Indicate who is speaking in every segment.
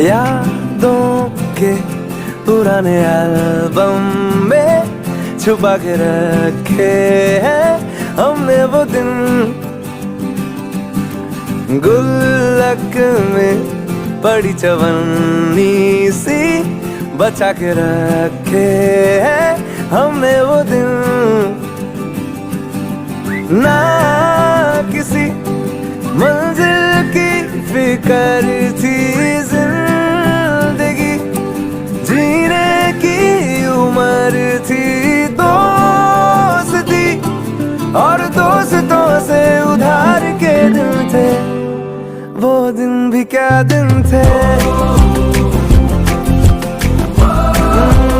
Speaker 1: यादों के पुराने एल्बम में छुपा के रखे हैं हमने वो दिन, गुल्लक में पड़ी चवन्नी सी बचा के रखे हैं हमने वो दिन। ना किसी मंजिल की फिक्र थी, जिंदगी जीने की उम्र थी, दोस्ती और दोस्तों से उधार के दिन थे, वो दिन भी क्या दिन थे,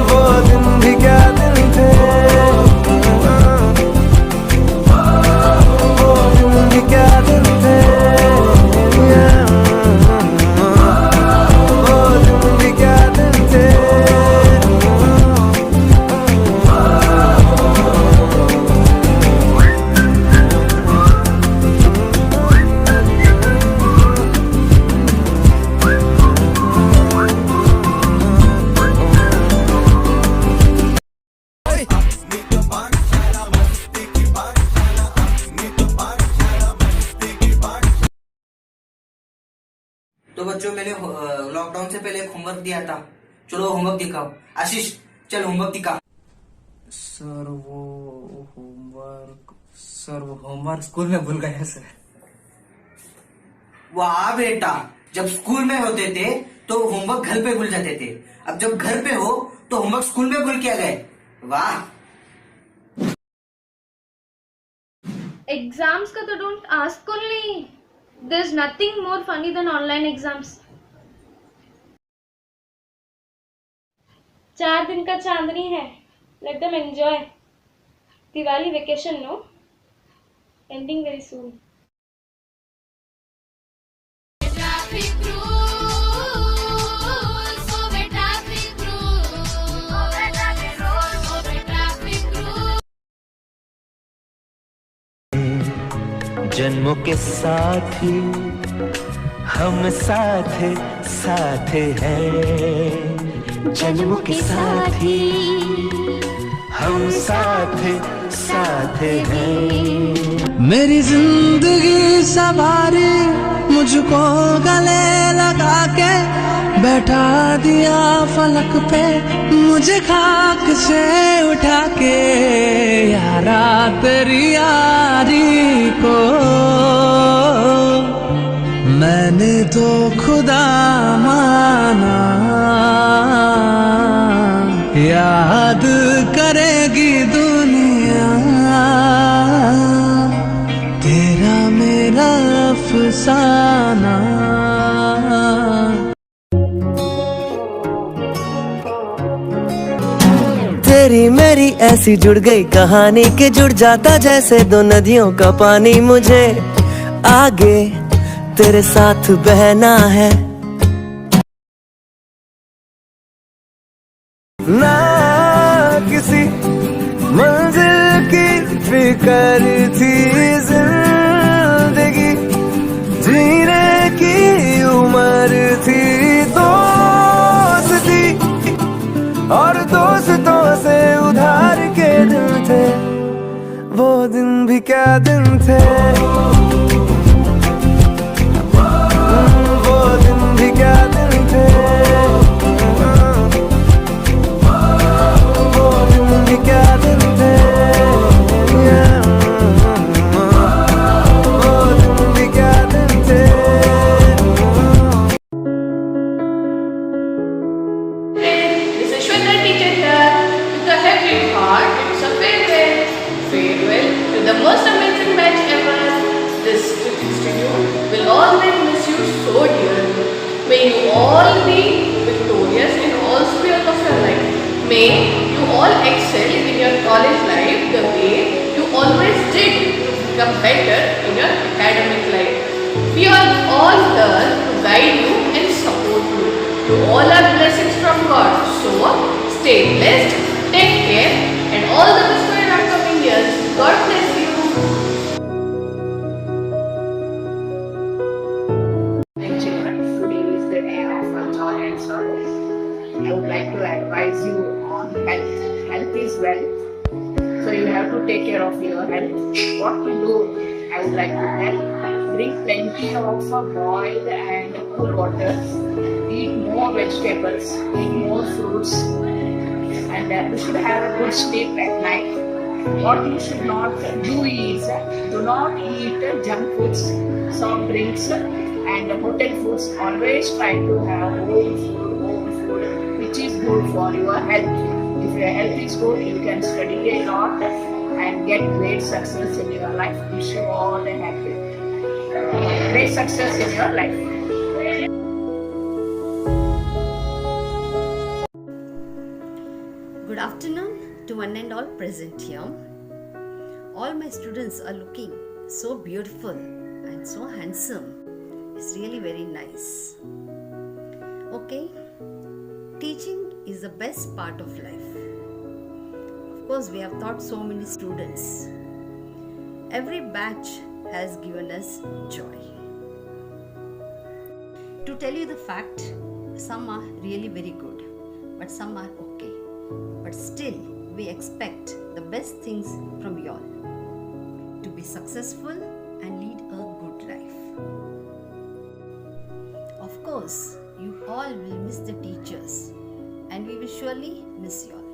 Speaker 1: वो दिन भी क्या दिन थे, वो दिन भी क्या दिन थे, वो दिन भी क्या दिन थे।
Speaker 2: तो बच्चों, मैंने लॉकडाउन से पहले एक होमवर्क दिया था, चलो होमवर्क दिखाओ। आशीष, चल होमवर्क दिखा।
Speaker 3: सर वो होमवर्क स्कूल में भूल गए सर।
Speaker 2: वाह बेटा, जब स्कूल में होते थे तो होमवर्क घर पे भूल जाते थे, अब जब घर पे हो तो होमवर्क स्कूल में भूल के गए। वाह।
Speaker 4: एग्जाम्स का तो don't ask only, there is nothing more funny than online exams. 4 दिन का चांदनी है, let them enjoy. Diwali vacation no, ending very soon.
Speaker 1: जन्मों के साथी हम साथ साथ हैं, जन्मों के साथी हम साथ साथ हैं।
Speaker 5: मेरी जिंदगी सवारी मुझको गले लगा के बैठा दिया फलक पे, मुझे खाक से उठा के यारा तेरी यारी को मैंने तो खुदा माना, याद करेगी दुनिया तेरा मेरा अफसाना।
Speaker 1: तेरी मेरी ऐसी जुड़ गई कहानी कि जुड़ जाता जैसे दो नदियों का पानी, मुझे आगे तेरे साथ बहना है। ना किसी मंजिल की फिक्र थी, जिंदगी जीने की उम्र थी, दोस्ती और दोस्तों से उधार के दिन थे, वो दिन भी क्या दिन थे, वो दिन भी क्या दिन थे, वो दिन भी क्या दिन थे, वो दिन भी क्या दिन थे।
Speaker 6: The most amazing match ever. This institute will always miss you so dearly. May you all be victorious in all spheres of your life. May you all excel in your college life the way you always did to become better in your academic life. We are all here to guide you and support you. You all are blessings from God. So stay blessed, take care, and all the best for your upcoming years. God bless you. Today is the day of our
Speaker 7: joy and sorrow. I would like to advise you on health. Health is wealth. So you have to take care of your health. What to do, I would like to tell. Drink plenty of boiled and cool water. Eat more vegetables. Eat more fruits. And you should have a good sleep at night. What you should not do is, do not eat junk foods, soft drinks and hotel foods. Always try to have home food which is good for your health. If your health is good, you can study a lot and get great success in your life. Wish you all a happy, great success in your life.
Speaker 8: Good afternoon to one and all present here. All my students are looking so beautiful and so handsome. It's really very nice. Okay, teaching is the best part of life. Of course, we have taught so many students. Every batch has given us joy. To tell you the fact, some are really very good, but some are okay. But still, we expect the best things from you all. To be successful and lead a good life. Of course, you all will miss the teachers and we will surely miss you all.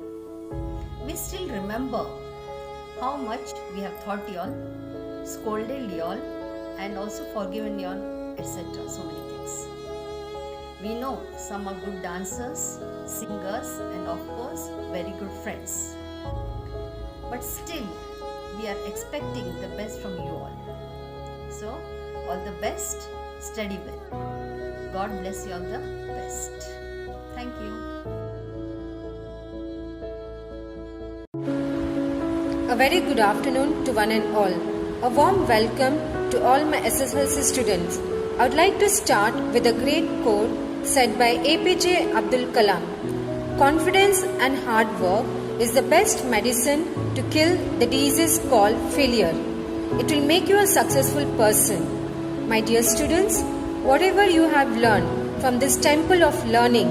Speaker 8: We still remember how much we have taught you all, scolded you all, and also forgiven you all, etc. So many things. We know some are good dancers, singers, and of course, very good friends. But still, we are expecting the best from you all. So, all the best, study well. God bless you all the best. Thank you.
Speaker 9: A very good afternoon to one and all. A warm welcome to all my SSLC students. I would like to start with a great quote said by APJ Abdul Kalam. Confidence and hard work is the best medicine to kill the disease called failure. It will make you a successful person. My dear students, whatever you have learned from this temple of learning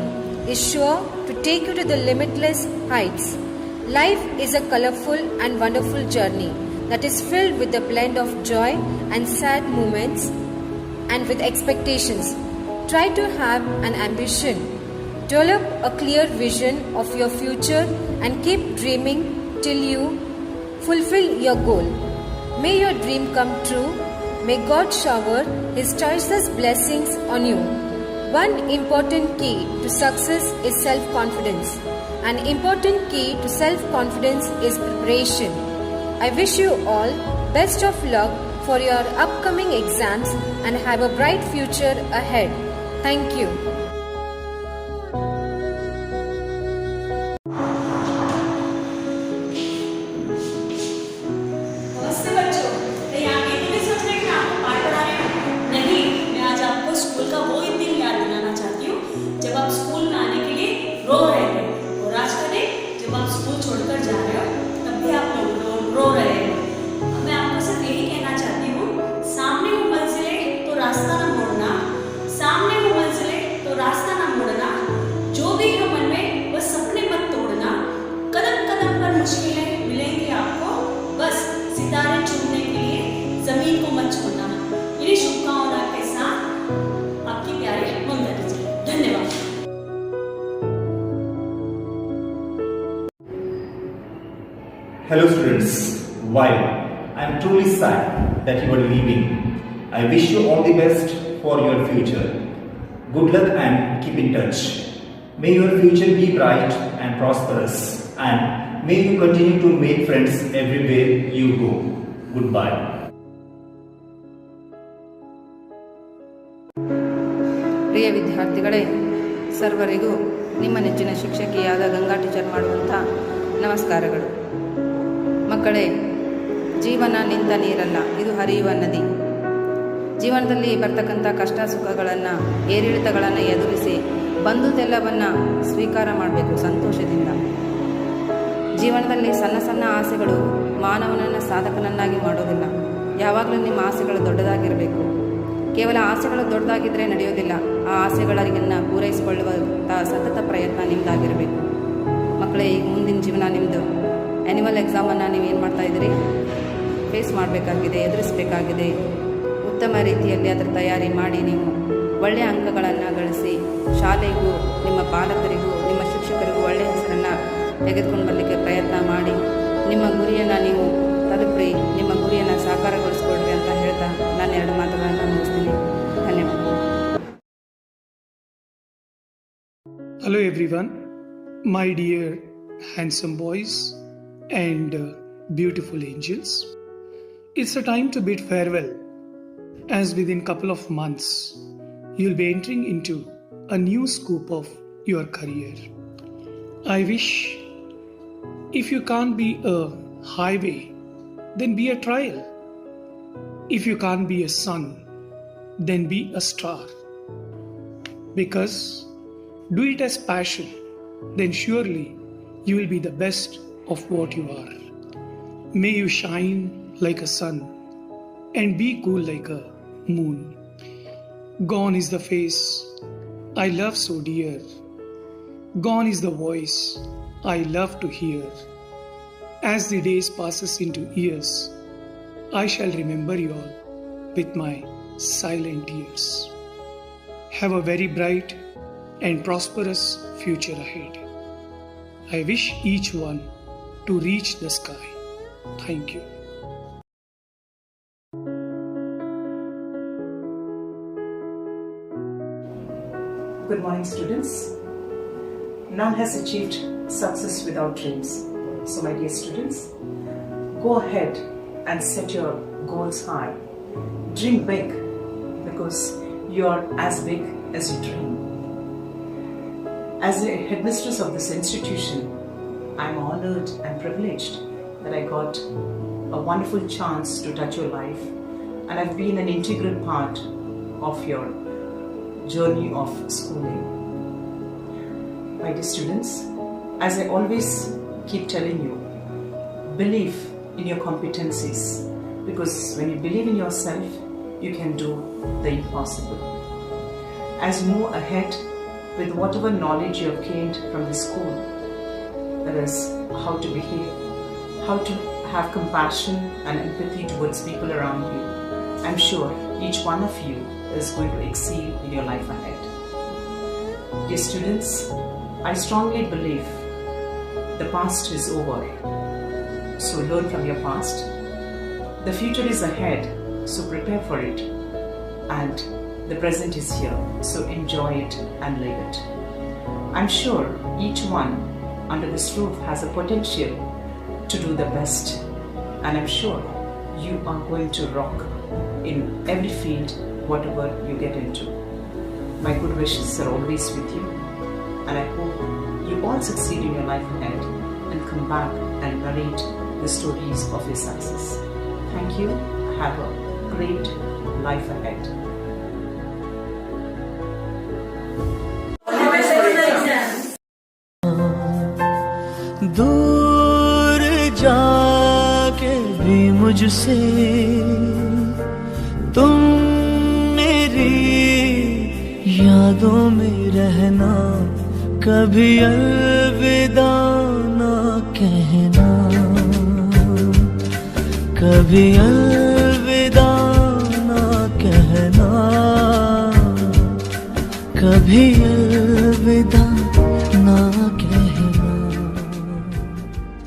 Speaker 9: is sure to take you to the limitless heights. Life is a colorful and wonderful journey that is filled with a blend of joy and sad moments and with expectations. Try to have an ambition. Develop a clear vision of your future and keep dreaming till you fulfill your goal. May your dream come true. May God shower His choicest blessings on you. One important key to success is self-confidence. An important key to self-confidence is preparation. I wish you all best of luck for your upcoming exams and have a bright future ahead. Thank you.
Speaker 10: नमस्ते बच्चों, तो यहाँ ये तो नहीं सोच रहे कि मैं आपको पाठ पढ़ा रही हूँ। नहीं, मैं आज आपको स्कूल का वो दिन याद दिलाना चाहती हूँ जब आप स्कूल में आने के लिए रो रहे थे। और आज का दिन जब आप स्कूल छोड़कर जा रहे हो तब भी आप रो रहे हो। अब मैं आपको सिर्फ यही कहना चाहती हूँ, सामने वो मंजिलें तो रास्ता न मोड़ना, सामने वो मंजिलें तो रास्ता न मोड़ना, जो भी हो मन में बस सपने मत तोड़ना। कदम कदम पर मुश्किलें मिलेंगी आपको, बस सितारे चुनने के लिए जमीन को मत छोड़ना। इन्हीं शुभकामनाओं के साथ आपकी प्यारी मुंतज़िर जी। धन्यवाद।
Speaker 11: Hello students, while I am truly sad that you are leaving, I wish you all the best for your future. Good luck and keep in touch. May your future be bright and prosperous, and may you continue to make friends everywhere you go. Goodbye.
Speaker 12: ಪ್ರಿಯ ವಿದ್ಯಾರ್ಥಿಗಳೇ, ಸರ್ವರಿಗೂ ನಿಮ್ಮ ನೆಚ್ಚಿನ ಶಿಕ್ಷಕಿಯಾದ Ganga teacher ಮಾಡುವಂಥ ನಮಸ್ಕಾರಗಳು. ಮಕ್ಕಳೇ, ಜೀವನ ನಿಂತ ನೀರಲ್ಲ, ಇದು ಹರಿಯುವ ನದಿ. ಜೀವನದಲ್ಲಿ ಬರ್ತಕ್ಕಂಥ ಕಷ್ಟ ಸುಖಗಳನ್ನು, ಏರಿಳಿತಗಳನ್ನು ಎದುರಿಸಿ ಬಂದುದೆಲ್ಲವನ್ನು ಸ್ವೀಕಾರ ಮಾಡಬೇಕು ಸಂತೋಷದಿಂದ. ಜೀವನದಲ್ಲಿ ಸಣ್ಣ ಸಣ್ಣ ಆಸೆಗಳು ಮಾನವನನ್ನು ಸಾಧಕನನ್ನಾಗಿ ಮಾಡೋದಿಲ್ಲ. ಯಾವಾಗಲೂ ನಿಮ್ಮ ಆಸೆಗಳು ದೊಡ್ಡದಾಗಿರಬೇಕು. ಕೇವಲ ಆಸೆಗಳು ದೊಡ್ಡದಾಗಿದ್ದರೆ ನಡೆಯೋದಿಲ್ಲ. ಆ ಆಸೆಗಳನ್ನು ಪೂರೈಸಿಕೊಳ್ಳುವ ಸತತ ಪ್ರಯತ್ನ ನಿಮ್ಮದಾಗಿರಬೇಕು. ಮಕ್ಕಳೇ, ಈಗ ಮುಂದಿನ ಜೀವನ ನಿಮ್ಮದು. ಆ್ಯನ್ಯುವಲ್ ಎಕ್ಸಾಮನ್ನು ನೀವೇನು ಮಾಡ್ತಾಯಿದ್ದೀರಿ? ಫೇಸ್ ಮಾಡಬೇಕಾಗಿದೆ, ಎದುರಿಸಬೇಕಾಗಿದೆ. ಉತ್ತಮ ರೀತಿಯಲ್ಲಿ ಅದರ ತಯಾರಿ ಮಾಡಿ ನೀವು ಒಳ್ಳೆಯ ಅಂಕಗಳನ್ನು ಗಳಿಸಿ ಶಾಲೆಗೂ ನಿಮ್ಮ ಪಾಲಕರಿಗೂ ನಿಮ್ಮ ಶಿಕ್ಷಕರಿಗೂ ಒಳ್ಳೆಯ ಹೆಸರನ್ನು ತೆಗೆದುಕೊಂಡು ಬರಲಿಕ್ಕೆ ಪ್ರಯತ್ನ ಮಾಡಿ ನಿಮ್ಮ ಗುರಿಯನ್ನು ನೀವು ತಲುಪಿ ನಿಮ್ಮ ಗುರಿಯನ್ನು ಸಾಕಾರಗೊಳಿಸ್ಕೊಳ್ರಿ ಅಂತ ಹೇಳ್ತಾ ನಾನು 2 ಮಾತುಗಳನ್ನು ಮುಗಿಸ್ತೀನಿ. ಧನ್ಯವಾದ.
Speaker 13: Hello everyone, my dear handsome boys and beautiful angels. It's a time to bid farewell, as within couple of months you'll be entering into a new scope of your career. I wish if you can't be a highway, then be a trial. If you can't be a sun, then be a star. Because do it as passion, then surely you will be the best of what you are. May you shine like a sun and be cool like a moon. Gone is the face I love so dear. Gone is the voice I love to hear. As the days passes into years, I shall remember you all with my silent tears. Have a very bright and prosperous future ahead. I wish each one to reach the sky. Thank you.
Speaker 14: Good morning, students. None has achieved success without dreams. So my dear students, go ahead and set your goals high. Dream big, because you are as big as you dream. As the headmistress of this institution, I am honored and privileged that I got a wonderful chance to touch your life, and I've been an integral part of your journey of schooling. My dear students, as I always keep telling you, believe in your competencies, because when you believe in yourself, you can do the impossible. As you move ahead with whatever knowledge you have gained from the school, that is how to behave, how to have compassion and empathy towards people around you, I'm sure each one of you is going to exceed in your life ahead. Dear students, I strongly believe the past is over, so learn from your past. The future is ahead, so prepare for it. And the present is here, so enjoy it and live it. I'm sure each one under this roof has a potential to do the best, and I'm sure you are going to rock in every field, whatever you get into. My good wishes are always with you, and I hope you all succeed in your life ahead and come back and narrate the stories of your success. Thank you. Have a great life ahead.
Speaker 1: दूर जाके भी मुझसे तुम मेरी यादों में रहना, कभी अलविदा ना कहना, कभी अलविदा ना कहना, कभी अलविदा